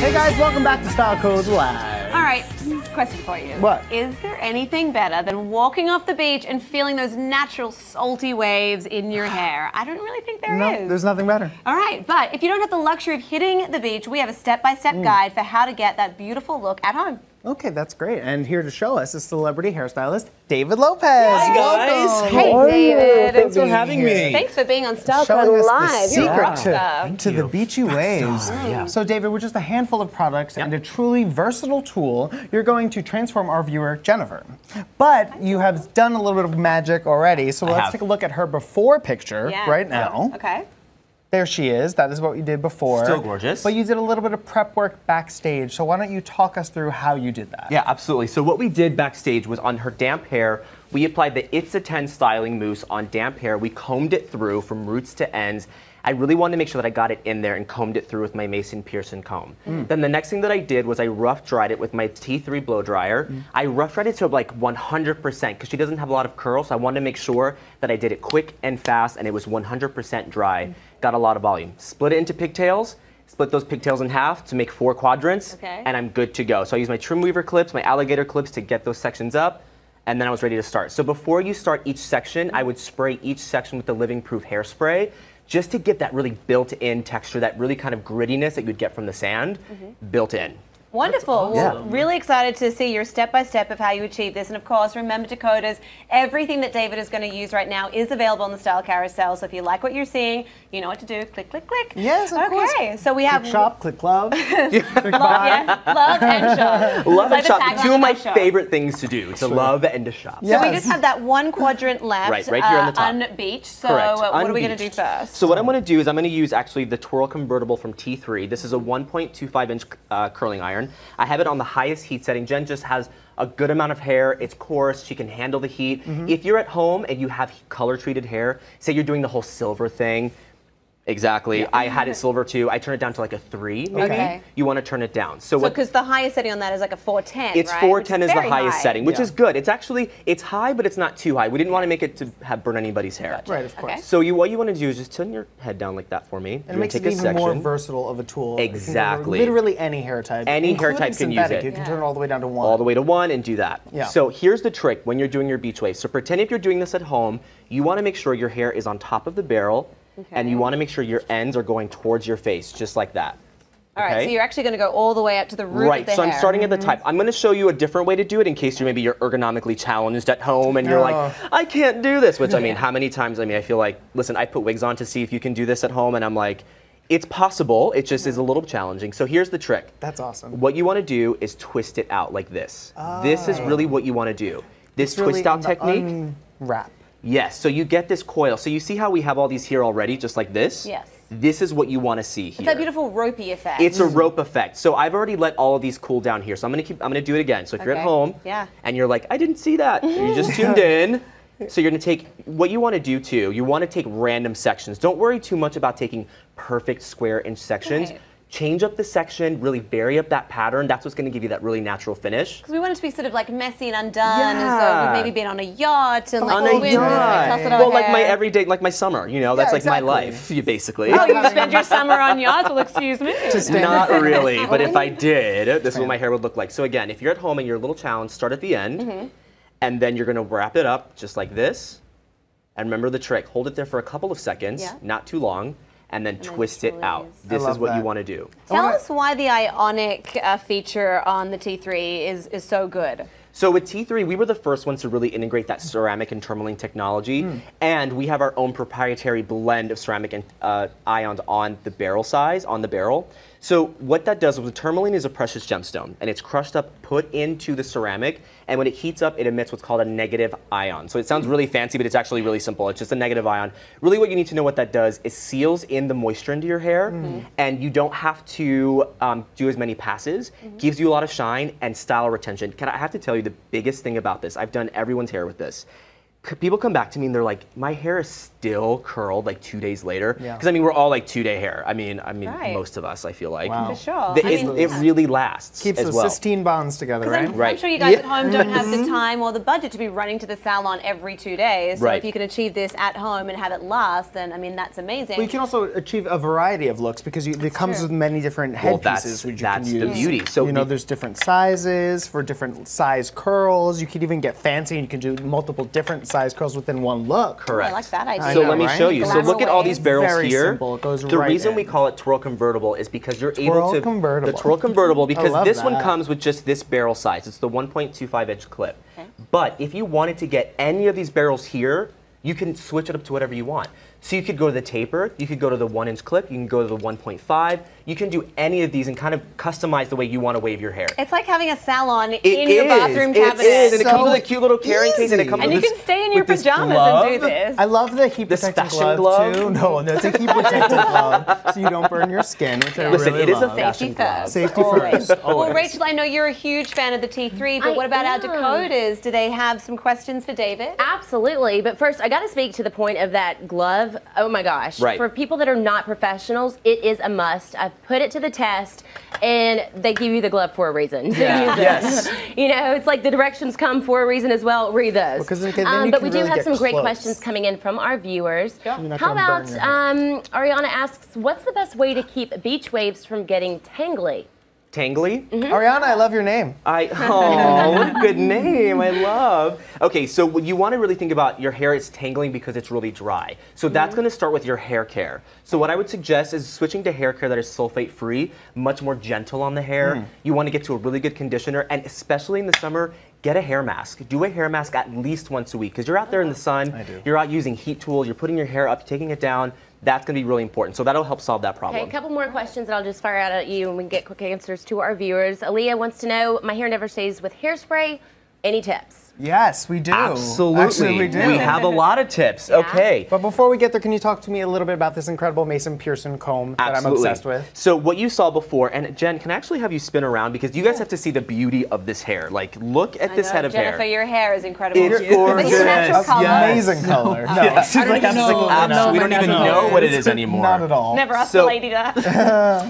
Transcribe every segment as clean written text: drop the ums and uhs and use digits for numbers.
Hey guys, welcome back to Style Code Live. All right, question for you. What? Is there anything better than walking off the beach and feeling those natural salty waves in your hair? I don't really think there is. No, there's nothing better. All right, but if you don't have the luxury of hitting the beach, we have a step-by-step guide for how to get that beautiful look at home. Okay, that's great. And here to show us is celebrity hairstylist David Lopez. Hi guys. Welcome. Hey, David. Thanks for having me. Thanks for being on Style Showing Code us Live. the You're secret a rock to the beachy waves. Yeah. So David, with just a handful of products and a truly versatile tool, you're going to transform our viewer, Jennifer. But you have done a little bit of magic already, so let's take a look at her before picture right now. Okay. There she is. That is what you did before. Still gorgeous. But you did a little bit of prep work backstage. So why don't you talk us through how you did that? Yeah, absolutely. So what we did backstage was on her damp hair, we applied the It's a 10 styling mousse on damp hair. We combed it through from roots to ends. I really wanted to make sure that I got it in there and combed it through with my Mason Pearson comb. Then the next thing that I did was I rough dried it with my T3 blow dryer. I rough dried it to like 100% because she doesn't have a lot of curls, so I wanted to make sure that I did it quick and fast and it was 100% dry. Got a lot of volume. Split it into pigtails, split those pigtails in half to make 4 quadrants, and I'm good to go. So I use my trim weaver clips, my alligator clips to get those sections up, and then I was ready to start. So before you start each section, I would spray each section with the Living Proof hairspray just to get that really built-in texture, that really kind of grittiness that you'd get from the sand built in. Wonderful. Awesome. Well, really excited to see your step-by-step of how you achieve this. And of course, remember, decoders, everything that David is going to use right now is available on the Style Carousel. So if you like what you're seeing, you know what to do. Click, click, click. Yes, of course. Okay, so we have... Click shop, click love, click Love, buy. yes, love and shop. Love and It's like the shop, tagline 2 of my show. favorite things to do, to love and to shop. Yeah. So we just have that one quadrant left, Right here on the top. unbeached. So Correct. what are we going to do Unbeached. first? So what I'm going to do is I'm going to use actually the Twirl Convertible from T3. This is a 1.25-inch curling iron. I have it on the highest heat setting. Jen just has a good amount of hair. It's coarse. She can handle the heat. If you're at home and you have color-treated hair, say you're doing the whole silver thing. Exactly. I had it silver too. I turned it down to like a 3, maybe. Okay. You want to turn it down. So because the highest setting on that is like a 410, it's right? 410 Which is the very highest high. setting, which is good. It's actually, it's high, but it's not too high. We didn't want to make it to have burn anybody's hair. Right, of course. Okay. So what you want to do is just turn your head down like that for me. And it makes it even more versatile of a tool. Exactly. Literally any hair type. Any hair including type can use synthetic. it. You can turn it all the way down to 1. All the way to 1 and do that. Yeah. So here's the trick when you're doing your beach wave. So pretend if you're doing this at home, you want to make sure your hair is on top of the barrel, and you want to make sure your ends are going towards your face, just like that. All right, so you're actually going to go all the way up to the root of the hair. So I'm starting at the top. I'm going to show you a different way to do it in case you're ergonomically challenged at home and you're like, I can't do this, which I mean, how many times, I feel like, listen, I put wigs on to see if you can do this at home, and I'm like, it's possible, it just is a little challenging. So here's the trick. That's awesome. What you want to do is twist it out like this. This is really what you want to do. This twist out technique. Unwrap. Yes, so you get this coil. So you see how we have all these here already, just like this? Yes. This is what you want to see here. It's that beautiful ropey effect. It's a rope effect. So I've already let all of these cool down here. So I'm gonna do it again. So if you're at home and you're like, I didn't see that, you just tuned in. So you're gonna take, what you wanna do too, you wanna take random sections. Don't worry too much about taking perfect square inch sections. Right. Change up the section, really vary up that pattern. That's what's going to give you that really natural finish. Because we want it to be sort of like messy and undone, as though we've maybe been on a yacht and like on a yacht. Well, like my hair. everyday, like my summer, you know, that's like my life, basically. Oh, you spend your summer on yachts? Well, excuse me. Not really, but if I did, this is what my hair would look like. So again, if you're at home and you're a little challenged, start at the end, and then you're going to wrap it up just like this. And remember the trick, hold it there for a couple of seconds, not too long, and then twist it out. This is what you want to do. Tell us why the ionic feature on the T3 is so good. So with T3, we were the first ones to really integrate that ceramic and tourmaline technology, and we have our own proprietary blend of ceramic and ions on the barrel size, on the barrel. So what that does is the tourmaline is a precious gemstone, and it's crushed up, put into the ceramic, and when it heats up, it emits what's called a negative ion. So it sounds really fancy, but it's actually really simple. It's just a negative ion. Really what you need to know what that does is seals in the moisture into your hair, and you don't have to do as many passes. Gives you a lot of shine and style retention. I have to tell you the biggest thing about this, I've done everyone's hair with this. People come back to me and they're like, my hair is still curled like 2 days later. Yeah. Because I mean, we're all like 2-day hair. I mean, Right. most of us, I feel like. Wow. For sure. It really lasts Keeps as those well. cysteine bonds together, right? I'm sure you guys at home don't have the time or the budget to be running to the salon every 2 days. So if you can achieve this at home and have it last, then I mean that's amazing. Well, you can also achieve a variety of looks because it comes with many different headpieces which you can use. That's the beauty. So there's different sizes for different size curls. You could even get fancy and you can do multiple different size curls within one look. Correct. I like that idea. So let me show you. So look at all these barrels Very here. simple. It goes the right reason in. we call it twirl convertible is because you're able to convertible. the twirl convertible because this one that. comes with just this barrel size. It's the 1.25-inch clip. Okay. But if you wanted to get any of these barrels here, you can switch it up to whatever you want. So you could go to the taper, you could go to the 1-inch clip, you can go to the 1.5. You can do any of these and kind of customize the way you want to wave your hair. It's like having a salon in your bathroom cabinet. It is, and it comes with a cute little carrying case, and it comes and with you can stay in your this pajamas glove. and do this. I love the heat protecting glove too. No, it's a heat protecting glove, so you don't burn your skin, which I Listen, really it is love. a fashion glove. Safety first. Well, Rachel, I know you're a huge fan of the T3, but what about our decoders? Do they have some questions for David? Absolutely, but first I got to speak to the point of that glove. Oh my gosh. Right. For people that are not professionals, it is a must. I've put it to the test, and they give you the glove for a reason. So use it. Yes. You know, it's like the directions come for a reason as well. Read those. Because then you but can we do really have get some great close. questions coming in from our viewers. You're not How gonna burn about, your hair. Ariana asks, what's the best way to keep beach waves from getting tangly? Tangly? Ariana, I love your name. Oh, what a good name. I love. Okay, so what you want to really think about, your hair is tangling because it's really dry. So that's going to start with your hair care. So what I would suggest is switching to hair care that is sulfate free, much more gentle on the hair. You want to get to a really good conditioner, and especially in the summer, get a hair mask. Do a hair mask at least once a week because you're out there in the sun, you're out using heat tools, you're putting your hair up, taking it down. That's going to be really important. So that'll help solve that problem. Okay, a couple more questions that I'll just fire out at you and we can get quick answers to our viewers. Aaliyah wants to know, my hair never stays with hairspray. Any tips? Yes, we do. Absolutely. Actually, we do. We have a lot of tips. Yeah. Okay. But before we get there, can you talk to me a little bit about this incredible Mason Pearson comb that I'm obsessed with? So what you saw before, and Jen, can I actually have you spin around because you guys have to see the beauty of this hair. Like, look at this head of Jennifer, hair. your hair is incredible. It's gorgeous. It's your natural color. Amazing color. No, Yes. she's like, We don't even know what it is anymore. Not at all. Never asked the lady that.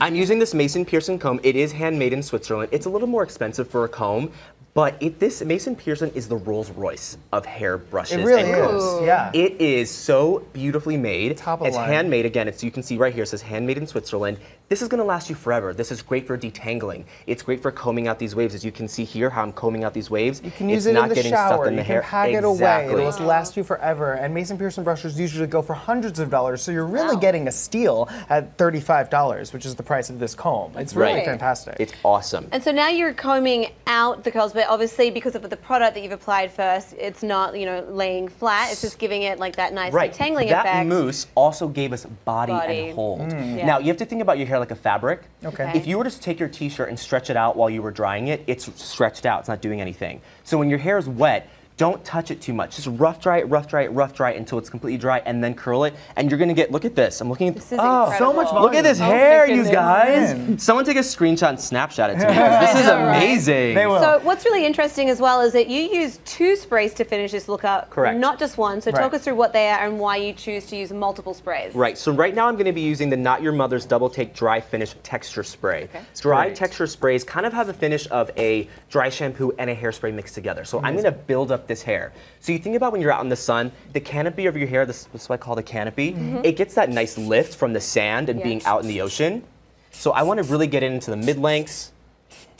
I'm using this Mason Pearson comb. It is handmade in Switzerland. It's a little more expensive for a comb, but this Mason Pearson is the Rolls Royce of hair brushes. It really and combs. is. Yeah. It is so beautifully made. Top of it's line. handmade again. You can see right here. It says handmade in Switzerland. This is going to last you forever. This is great for detangling. It's great for combing out these waves. As you can see here, how I'm combing out these waves. You can use it in the shower. In the you hair. can pack it away. It'll last you forever. And Mason Pearson brushes usually go for hundreds of dollars, so you're really getting a steal at $35, which is the price of this comb. It's really fantastic. It's awesome. And so now you're combing out the curls, but obviously because of the product that you've applied first, it's not, laying flat. It's just giving it like that nice detangling effect. That mousse also gave us body. And hold. Yeah. Now, you have to think about your hair like a fabric. Okay. If you were to take your t-shirt and stretch it out while you were drying it, it's stretched out. It's not doing anything. So when your hair is wet, don't touch it too much. Just rough dry it, rough dry it, rough dry it until it's completely dry, and then curl it. And you're gonna get, look at this. I'm looking at This is incredible. so much Look at this hair, you guys. Someone take a screenshot and Snapchat it to me. This is amazing. They will. So what's really interesting as well is that you use 2 sprays to finish this look up. Correct. Not just one. So talk us through what they are and why you choose to use multiple sprays. Right, so right now I'm going to be using the Not Your Mother's Double Take Dry Finish Texture Spray. Okay. Dry texture sprays kind of have the finish of a dry shampoo and a hairspray mixed together. So I'm going to build up this hair. So you think about when you're out in the sun, the canopy of your hair, this is what I call the canopy, it gets that nice lift from the sand and being out in the ocean. So I want to really get it into the mid-lengths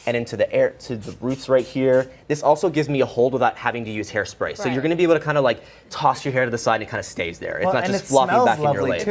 and into the air, to the roots right here. This also gives me a hold without having to use hairspray. So you're going to be able to kind of like toss your hair to the side and it kind of stays there. It's not just flopping back in your lid.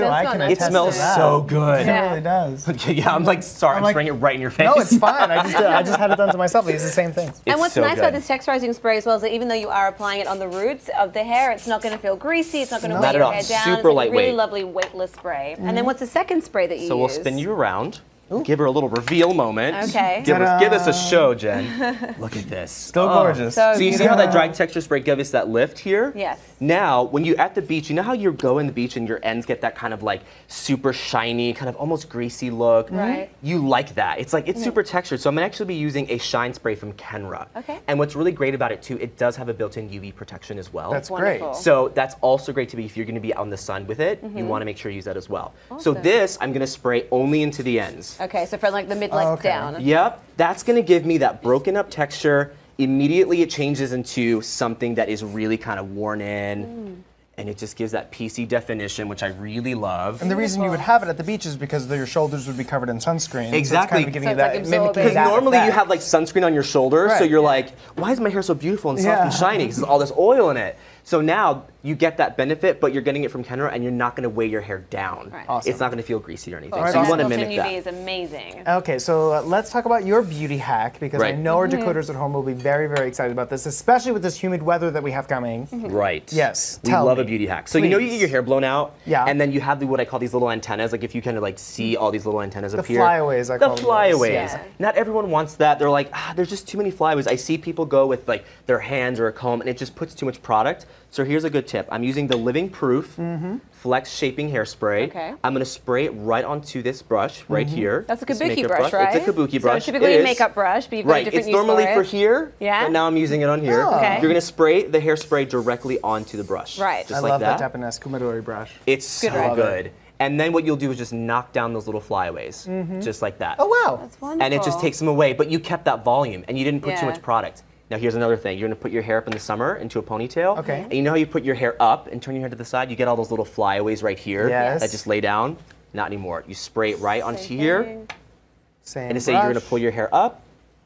It smells so good. It really does. Yeah, I'm like, sorry, I'm spraying it right in your face. No, it's fine. I just had it done to myself. It's the same thing. And what's nice about this texturizing spray as well is that even though you are applying it on the roots of the hair, it's not going to feel greasy. It's not going to weigh your hair down. Super it's like lightweight. a really lovely weightless spray. And then what's the second spray that you use? So we'll spin you around. give her a little reveal moment. Okay. Give us a show, Jen. Look at this. Still gorgeous. So you see how that dry texture spray gave us that lift here? Yes. Now, when you're at the beach, you know how you go in the beach and your ends get that kind of like super shiny, kind of almost greasy look? Right. You like that. It's like, it's super textured. So I'm gonna actually be using a shine spray from Kenra. Okay. And what's really great about it too, it does have a built-in UV protection as well. That's Wonderful. great. So that's also great to be, if you're gonna be out in the sun with it, you wanna make sure you use that as well. So this, I'm gonna spray only into the ends. Okay, so from like the mid-length down. Yep, that's gonna give me that broken up texture. Immediately it changes into something that is really kind of worn in. And it just gives that PC definition, which I really love. And the reason you would have it at the beach is because your shoulders would be covered in sunscreen. Exactly. So it's kind of giving you that, mimicking Because that normally you effect. have like sunscreen on your shoulders, so Right. you're like, why is my hair so beautiful and soft and shiny? Because there's all this oil in it. So now you get that benefit, but you're getting it from Kenra, and you're not going to weigh your hair down. Right. Awesome. It's not going to feel greasy or anything. Right, So you awesome. want to Built-in mimic UV that. is amazing. Okay, so let's talk about your beauty hack, because I Right. know our decoders at home will be very, very excited about this, especially with this humid weather that we have coming. Right. Yes, We tell love me. a beauty hack. So you know you get your hair blown out, Yeah. and then you have what I call these little antennas. Like if you kind of like see all these little antennas up here. flyaways, I call The them those. flyaways. Yeah. Not everyone wants that. They're like, there's just too many flyaways. I see people go with like their hands or a comb, and it just puts too much product. So here's a good tip. I'm using the Living Proof Flex Shaping Hairspray. Okay. I'm gonna spray it right onto this brush right here. That's a This kabuki makeup brush, right? It's a kabuki brush. So typically It a is. makeup brush, but you've got a Right, different it's use normally for for it. here, Yeah? but now I'm using it on here. Okay. You're gonna spray the hairspray directly onto the brush. Right. Just I like love that that. Japanese kumadori brush. It's so right? good. And then what you'll do is just knock down those little flyaways, just like that. Oh, wow. That's wonderful. And it just takes them away, but you kept that volume and you didn't put too Yeah. much product. Now here's another thing. You're gonna put your hair up in the summer into a ponytail. Okay. And you know how you put your hair up and turn your hair to the side? You get all those little flyaways right here Yes. that just lay down. Not anymore. You spray it right onto here. Same And to say you're brush. gonna pull your hair up,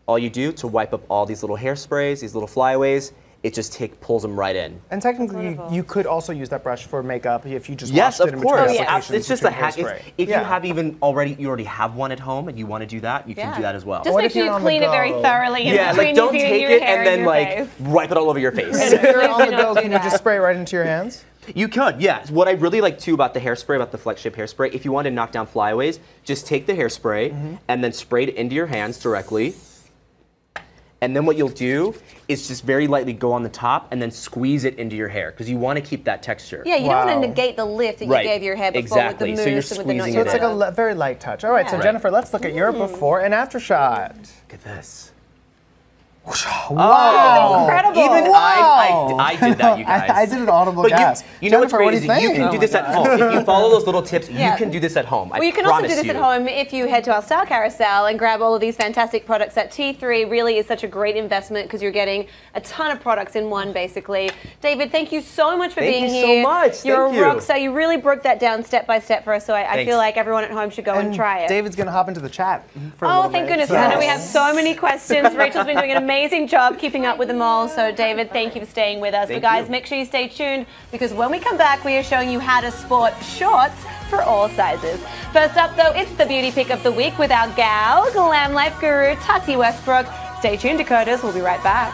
all you do to wipe up all these little hairsprays, these little flyaways, it just pulls them right in. And technically, you could also use that brush for makeup if you just Yes, washed it of in between course. applications. It's just a between hack. hairspray. If Yeah. you have you already have one at home and you want to do that, you can do that as well. Just What make if sure you're you on the clean it very go? thoroughly in Yeah, between like don't you take your it hair and then your like face. wipe it all over your face. If you're on the Don't go, do can you that. just spray right into your hands? You could, yeah. What I really like too about the hairspray, about the Flex Shape hairspray, if you want to knock down flyaways, just take the hairspray and then spray it into your hands directly. And then what you'll do is just very lightly go on the top and then squeeze it into your hair because you want to keep that texture. Yeah, you don't want Wow. to negate the lift that Right. you gave your hair before Exactly. with the So you're mousse and with the squeezing So it it's like in. a very light touch. All right, so Yeah. Jennifer, let's look at your before and after shot. Look at this. Wow. incredible. Even Wow. I did that, you guys. I did an audible But gasp. you know what's Jennifer, what do crazy? you You think? can do this at home. If you follow those little tips, Yeah. you can do this at home. Well, you can also do this at home if you head to our Style Carousel and grab all of these fantastic products. That T3 really is such a great investment because you're getting a ton of products in one, basically. David, thank you so much for being you so here. much. You're Thank a you. rock star. You really broke that down step by step for us, so I Thanks. feel like everyone at home should go and try it. David's going to hop into the chat for a Oh, little thank bit. goodness. So- I know we have so many questions. Rachel's been doing an amazing job keeping up with them all. So, David, thank you for staying with us. Thank But, guys, you. make sure you stay tuned because when we come back, we are showing you how to sport shorts for all sizes. First up, though, it's the beauty pick of the week with our gal, Glam Life guru, Tati Westbrook. Stay tuned, Decoders. We'll be right back.